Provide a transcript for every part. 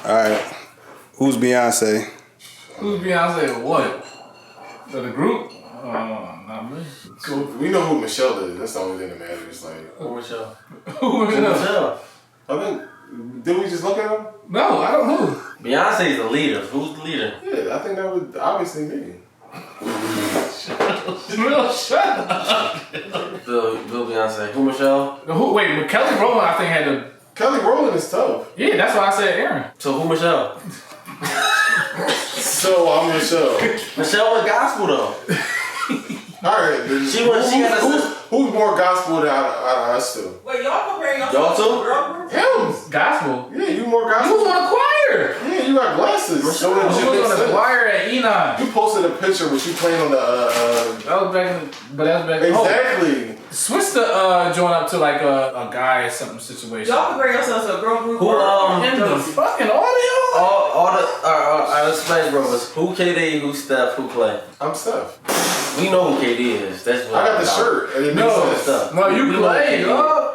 All right. Who's Beyonce? Who's Beyonce? What? The group? Not me. Cool. We know who Michelle is. That's the only thing that matters. Like, Who Michelle? Who Michelle? I think. Did we just look at him? No, I don't know. Beyonce's the leader. Who's the leader? Yeah, I think that would obviously me. Shut up. Bill Beyonce. Who Michelle? Wait, but Kelly Rowland I think had the... Kelly Rowland is tough. Yeah, that's why I said Aaron. So who Michelle? So I'm Michelle. Michelle was gospel though. Alright, who's more gospel than out of us two? Wait, y'all comparing Y'all yourself to too? a girl group? Him. Gospel. Yeah, you more gospel. You was on the choir. Yeah, you got glasses. So she was on the choir at Enon. You posted a picture with you playing on the That was back in the... But that was back in... Exactly. Switch the joint up to like a guy or something situation. Y'all compare yourselves to a girl group? Who In the fucking audio? all the Splash Brothers. Who KD? Who Steph? Who Clay? I'm Steph. We know who KD is. That's what I got the shirt. And it makes sense. No, you Clay.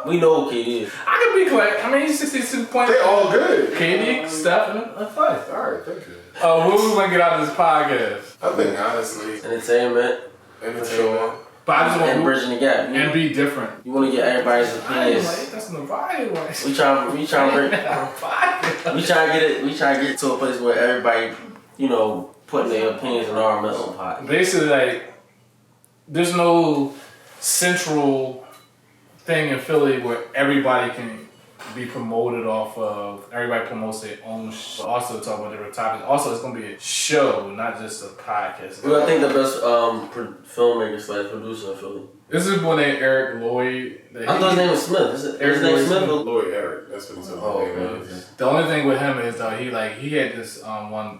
We know who KD is. I could be Clay. I mean, he's 62 points. They all good. KD, Steph, and Clay. Alright, thank you. What we want to get out of this podcast? I think honestly, Entertainment. entertainment. But I just And want bridging the gap. and be different. You want to get everybody's I ain't opinions. like, that's in the vibe. We trying to get to a place where everybody, putting their opinions in our melting pot. Basically, like, there's no central thing in Philly where everybody can be promoted off of. Everybody promotes their own show. Also talk about different topics. Also, it's gonna be a show, not just a podcast. Who I think the best filmmaker / producer in Philly? This is one named Eric Lloyd. I thought his name was Smith. Is his name Smith? Lloyd Eric. That's what he's talking Oh, about. okay. The only thing with him is though he had this one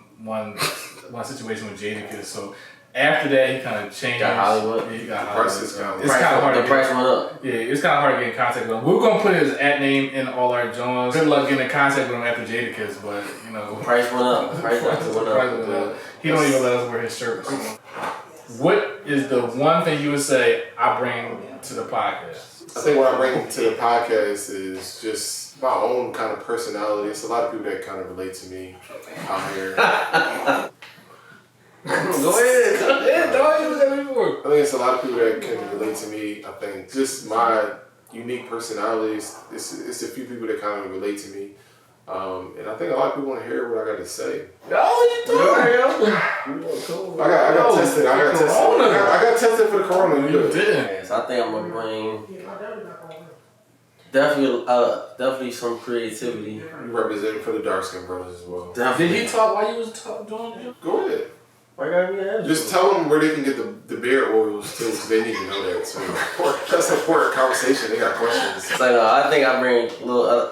situation with Jadakiss. So after that he kind of changed. Got Hollywood. Yeah, he got The Hollywood. price is kind of It's kind of hard. The price went up. Yeah, it's kind of hard to get in contact with him. We're gonna put his @ name in all our joints. Good luck getting in contact with him after Jadakiss, but The price went up. The price went up. he don't even let us wear his shirt. So. What is the one thing you would say I bring to the podcast? I think what I bring to the podcast is just my own kind of personality. It's a lot of people that kind of relate to me out here. Go ahead. Don't even say before. I think it's a lot of people that can relate to me. I think just my unique personality. It's a few people that kind of relate to me. And I think a lot of people want to hear what I got to say. Oh, you doing? I got tested. I got tested for the corona. You didn't. Yes, I think I'm gonna bring definitely some creativity. You representing for the dark skin brothers as well. Definitely. Did he talk while you was doing it? Go ahead. Why gotta be that? Just tell them where they can get the beard oils too, because they need to know that. So that's an important conversation. They got questions. So I think I bring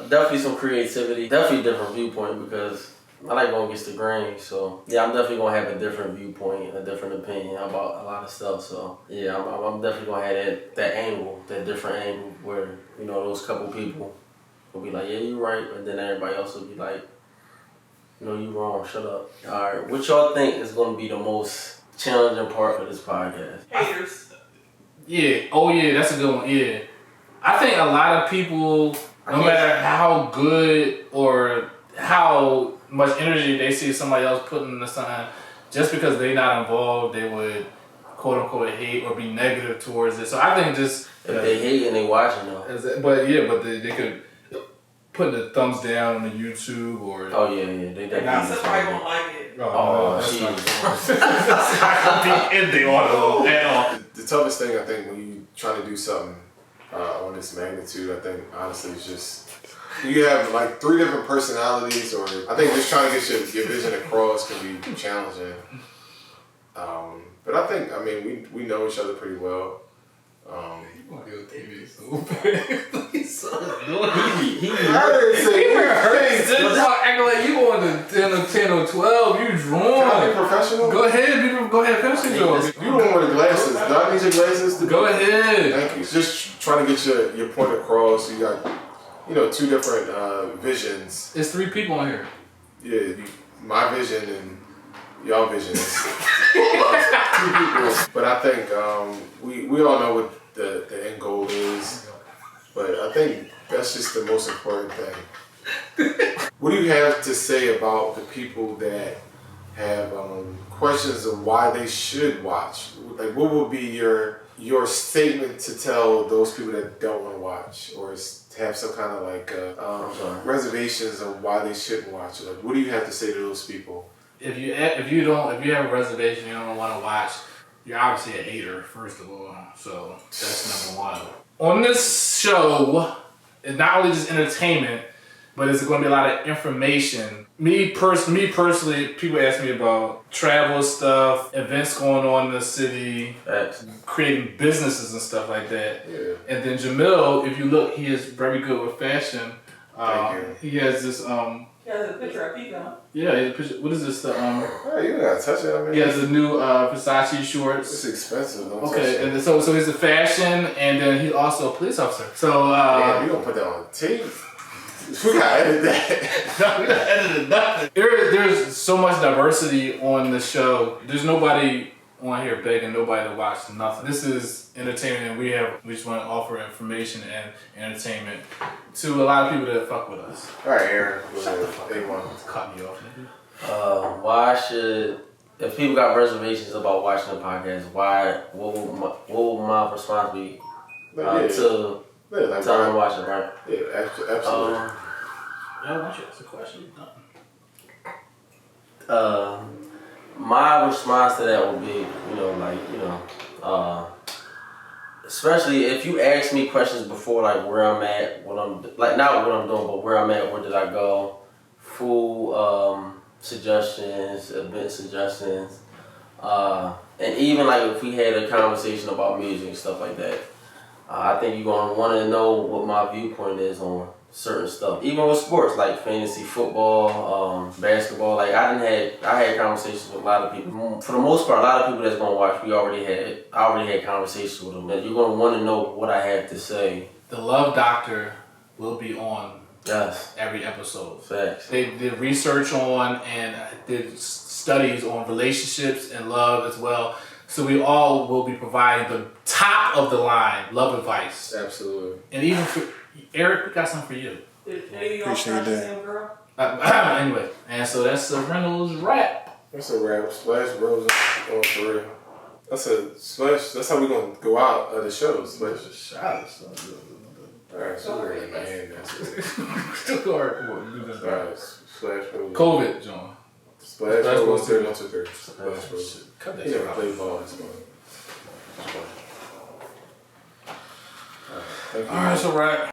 definitely some creativity, definitely a different viewpoint because I like going against the grain. So yeah, I'm definitely gonna have a different viewpoint, a different opinion about a lot of stuff. So yeah, I'm definitely gonna have that angle, that different angle where those couple people will be like, yeah, you're right, and then everybody else will be like, no, you wrong. Shut up. All right, what y'all think is gonna be the most challenging part of this podcast? Haters. Yeah. Oh yeah, that's a good one. Yeah. I think a lot of people, no matter how good or how much energy they see somebody else putting into something, just because they're not involved, they would quote unquote hate or be negative towards it. So I think just If they hate and they watching though. but they could put the thumbs down on the YouTube or Oh yeah, they definitely. Somebody gonna like it. Oh, that's jeez. not gonna be in the auto at all. The toughest thing I think when you trying to do something on this magnitude, I think honestly it's just you have like 3 different personalities, or I think just trying to get your vision across can be challenging. But I think we know each other pretty well. TV so acting like you going to 10 or 12. You drawn. Can I be professional? Go ahead, finish it, Joe. You the one with the glasses. Do I need your glasses? Go ahead. Thank you. Just trying to get your point across. You got 2 different visions. It's 3 people on here. Yeah, my vision and y'all vision is 2 people. But I think we all know what the end goal is. But I think that's just the most important thing. What do you have to say about the people that have questions of why they should watch? Like, what would be your statement to tell those people that don't want to watch, or have some kind of like reservations of why they shouldn't watch? Like, what do you have to say to those people? If you have a reservation, you don't want to watch, you're obviously a hater, first of all. So that's number one. On this show, it's not only just entertainment, but it's going to be a lot of information. Me personally, people ask me about travel stuff, events going on in the city, creating businesses and stuff like that. Yeah. And then Jamil, if you look, he is very good with fashion. He has this He has a picture of Pico. yeah, he has a picture. What is this? Hey, you gotta touch it. I mean, He has the new Versace shorts. it's expensive. Don't touch Okay, it. and so he's a fashion, and then he's also a police officer. So Damn, you gonna put that on tape? We gotta edit that. no, we not edited nothing. There's so much diversity on the show. There's nobody on here begging nobody to watch nothing. This is entertainment, and we just want to offer information and entertainment to a lot of people that fuck with us. All right, Aaron. Shut the fuck A1. up. Cut me off, nigga. Why should, if people got reservations about watching the podcast, what would my response be to Like, tell them to watch it, right? Yeah, absolutely. Yeah, why don't you ask a question? My response to that would be, especially if you ask me questions before, like where I'm at, what I'm like, not what I'm doing, but where I'm at, where did I go, food suggestions, event suggestions, and even like if we had a conversation about music and stuff like that, I think you're gonna want to know what my viewpoint is on certain stuff. Even with sports like fantasy football, basketball. Like I had conversations with a lot of people. For the most part, a lot of people that's gonna watch, I already had conversations with them. That you're gonna want to know what I have to say. The Love Doctor will be on Yes, every episode. facts. They did research on and did studies on relationships and love as well. So we all will be providing the top of the line love advice. Absolutely. And even for Eric, we got something for you. Appreciate that. Girl? Anyway, and so that's the Reynolds wrap. That's a wrap. Splash Bros on for real. That's a splash. That's how we gonna go out of the show. Splash. All right, so we're in my hand. That's it. All right, Splash Bros. COVID, John. Splash Splash Bros. Bros. 1, 2, 3. Splash Bros. Cut that He shit never out. played ball. That's fine. Thank you. All right, so right.